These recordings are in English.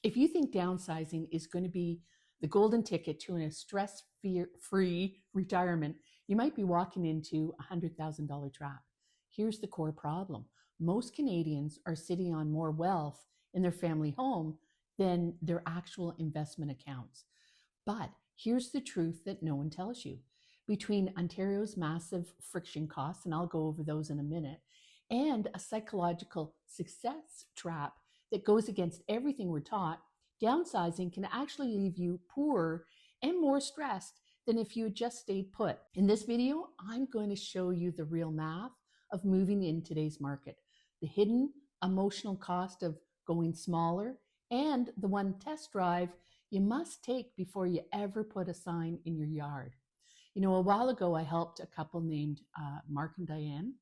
If you think downsizing is going to be the golden ticket to a stress-free retirement, you might be walking into a $100,000 trap. Here's the core problem. Most Canadians are sitting on more wealth in their family home than their actual investment accounts. But here's the truth that no one tells you. Between Ontario's massive friction costs, and I'll go over those in a minute, and a psychological success trap that goes against everything we're taught, downsizing can actually leave you poorer and more stressed than if you had just stayed put. In this video, I'm going to show you the real math of moving in today's market, the hidden emotional cost of going smaller, and the one test drive you must take before you ever put a sign in your yard. You know, a while ago, I helped a couple named Mark and Diane.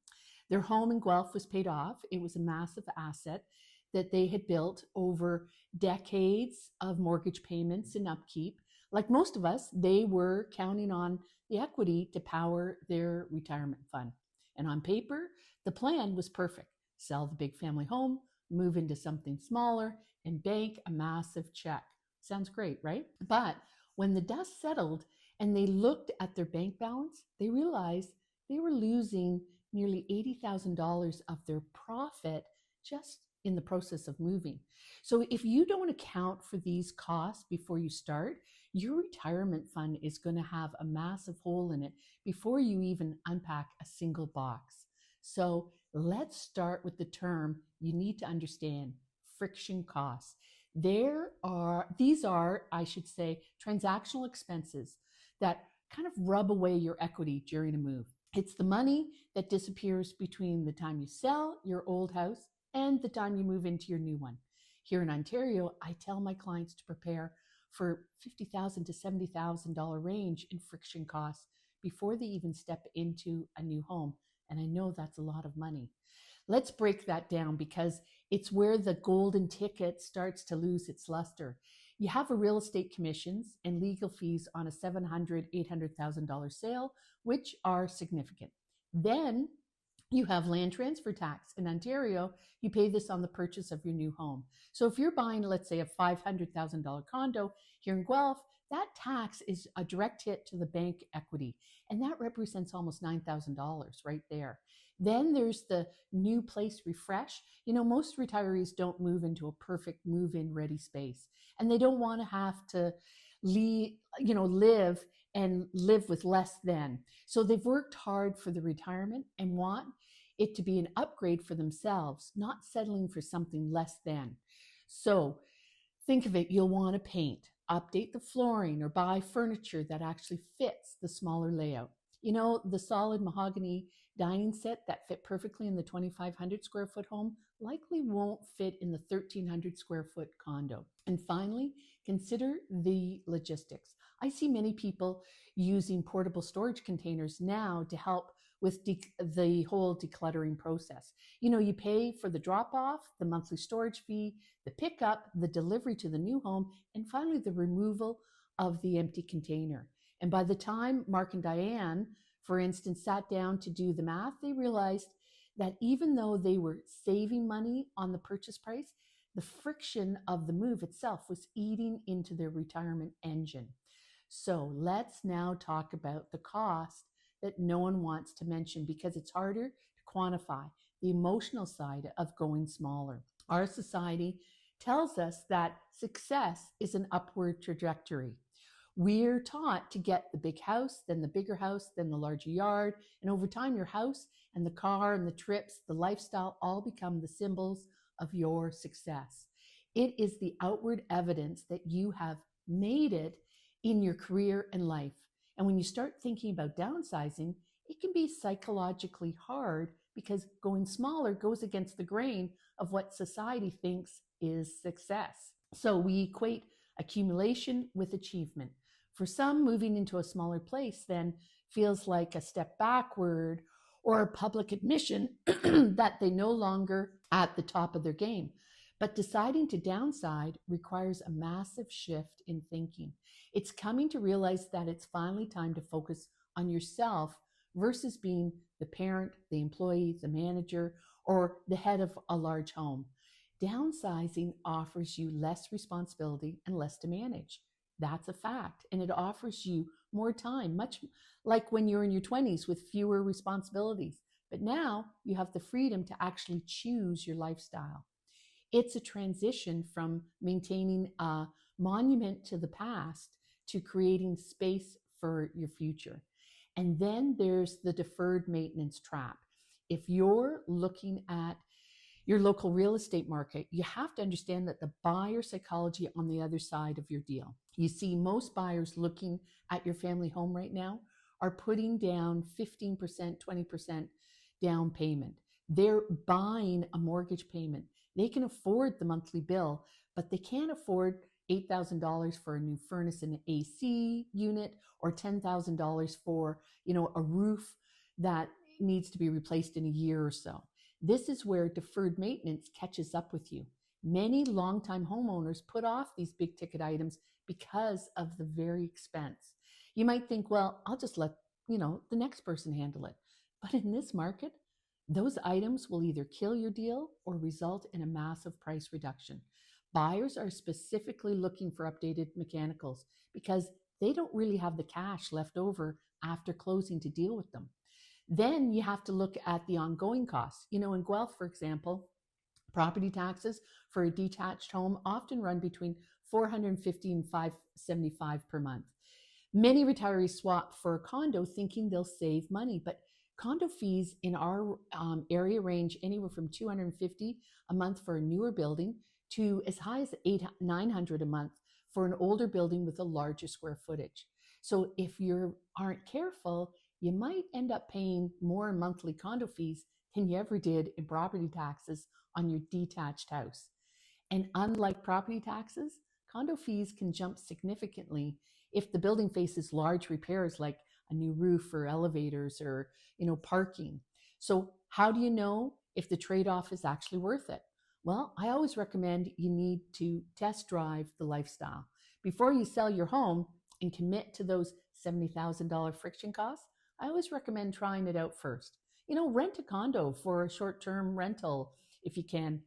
Their home in Guelph was paid off. It was a massive asset that they had built over decades of mortgage payments and upkeep. Like most of us, they were counting on the equity to power their retirement fund. And on paper, the plan was perfect. Sell the big family home, move into something smaller, and bank a massive check. Sounds great, right? But when the dust settled and they looked at their bank balance, they realized they were losing nearly $80,000 of their profit just in the process of moving. So if you don't account for these costs before you start, your retirement fund is going to have a massive hole in it before you even unpack a single box. So let's start with the term you need to understand: friction costs. These are, I should say, transactional expenses that kind of rub away your equity during a move. It's the money that disappears between the time you sell your old house and the time you move into your new one. Here in Ontario, I tell my clients to prepare for $50,000 to $70,000 range in friction costs before they even step into a new home. And I know that's a lot of money. Let's break that down because it's where the golden ticket starts to lose its luster. You have a real estate commissions and legal fees on a $700,000, $800,000 sale, which are significant. Then you have land transfer tax. In Ontario, you pay this on the purchase of your new home. So if you're buying, let's say, a $500,000 condo here in Guelph, that tax is a direct hit to the bank equity. And that represents almost $9,000 right there. Then there's the new place refresh. You know, most retirees don't move into a perfect move-in ready space. And they don't want to have to live with less than. So they've worked hard for the retirement and want it to be an upgrade for themselves, not settling for something less than. So think of it, you'll want to paint, update the flooring, or buy furniture that actually fits the smaller layout. You know, the solid mahogany dining set that fit perfectly in the 2,500 square foot home likely won't fit in the 1,300 square foot condo. And finally, consider the logistics. I see many people using portable storage containers now to help with the whole decluttering process. You know, you pay for the drop-off, the monthly storage fee, the pickup, the delivery to the new home, and finally the removal of the empty container. And by the time Mark and Diane, for instance, sat down to do the math, they realized that even though they were saving money on the purchase price, the friction of the move itself was eating into their retirement engine. So let's now talk about the cost that no one wants to mention because it's harder to quantify: the emotional side of going smaller. Our society tells us that success is an upward trajectory. We're taught to get the big house, then the bigger house, then the larger yard. And over time, your house and the car and the trips, the lifestyle all become the symbols of your success. It is the outward evidence that you have made it in your career and life. And when you start thinking about downsizing, it can be psychologically hard because going smaller goes against the grain of what society thinks is success. So we equate accumulation with achievement. For some, moving into a smaller place then feels like a step backward or a public admission that they no longer at the top of their game. But deciding to downside requires a massive shift in thinking. It's coming to realize that it's finally time to focus on yourself versus being the parent, the employee, the manager, or the head of a large home. Downsizing offers you less responsibility and less to manage. That's a fact. And it offers you more time, much like when you're in your 20s with fewer responsibilities. But now you have the freedom to actually choose your lifestyle. It's a transition from maintaining a monument to the past to creating space for your future. And then there's the deferred maintenance trap. If you're looking at your local real estate market, you have to understand that the buyer psychology on the other side of your deal. You see, most buyers looking at your family home right now are putting down 15%, 20% down payment. They're buying a mortgage payment. They can afford the monthly bill, but they can't afford $8,000 for a new furnace and AC unit, or $10,000 for, a roof that needs to be replaced in a year or so. This is where deferred maintenance catches up with you. Many longtime homeowners put off these big ticket items because of the very expense. You might think, well, I'll just let, the next person handle it. But in this market, those items will either kill your deal or result in a massive price reduction. Buyers are specifically looking for updated mechanicals because they don't really have the cash left over after closing to deal with them. Then you have to look at the ongoing costs. In Guelph, for example, property taxes for a detached home often run between $450 and $575 per month. Many retirees swap for a condo thinking they'll save money, but condo fees in our area range anywhere from $250 a month for a newer building to as high as $900 a month for an older building with a larger square footage. So if you aren't careful, you might end up paying more in monthly condo fees than you ever did in property taxes on your detached house. And unlike property taxes, condo fees can jump significantly if the building faces large repairs like a new roof or elevators or, parking. So how do you know if the trade-off is actually worth it? Well, I always recommend you need to test drive the lifestyle. Before you sell your home and commit to those $70,000 friction costs, I always recommend trying it out first. Rent a condo for a short-term rental if you can,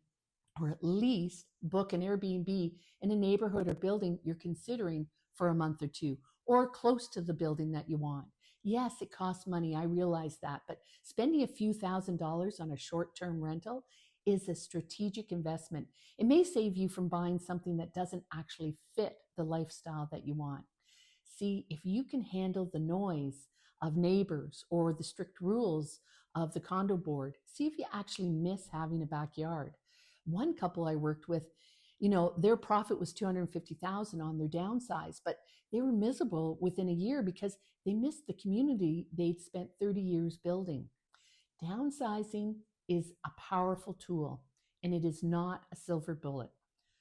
or at least book an Airbnb in a neighborhood or building you're considering for a month or two, or close to the building that you want. Yes, it costs money, I realize that, but spending a few $1,000s on a short-term rental is a strategic investment. It may save you from buying something that doesn't actually fit the lifestyle that you want. See, if you can handle the noise of neighbors or the strict rules of the condo board, see if you actually miss having a backyard. One couple I worked with, their profit was $250,000 on their downsize, but they were miserable within a year because they missed the community they'd spent 30 years building. Downsizing is a powerful tool, and it is not a silver bullet.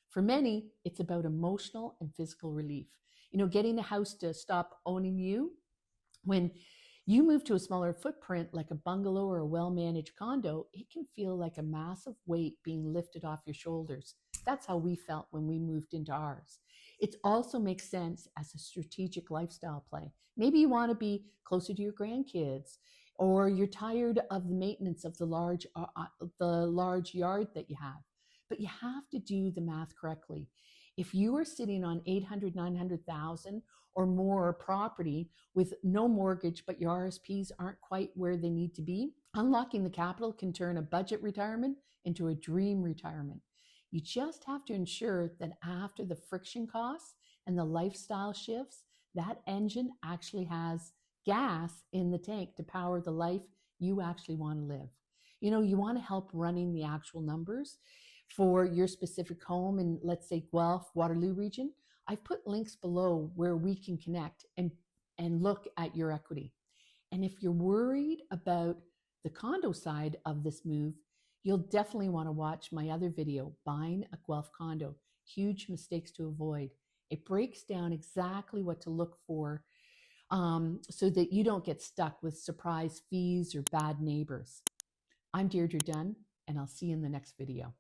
For many, it's about emotional and physical relief. Getting a house to stop owning you. When you move to a smaller footprint like a bungalow or a well-managed condo, it can feel like a massive weight being lifted off your shoulders. That's how we felt when we moved into ours. It also makes sense as a strategic lifestyle play. Maybe you want to be closer to your grandkids, or you're tired of the maintenance of the large yard that you have. But you have to do the math correctly. If you are sitting on 800, 900,000 or more property with no mortgage, but your RSPs aren't quite where they need to be, unlocking the capital can turn a budget retirement into a dream retirement. You just have to ensure that after the friction costs and the lifestyle shifts, that engine actually has gas in the tank to power the life you actually want to live. You want to help running the actual numbers for your specific home in, let's say, Guelph, Waterloo region. I've put links below where we can connect and look at your equity. And if you're worried about the condo side of this move, you'll definitely want to watch my other video, Buying a Guelph Condo, Huge Mistakes to Avoid. It breaks down exactly what to look for so that you don't get stuck with surprise fees or bad neighbors. I'm Deirdre Dunn, and I'll see you in the next video.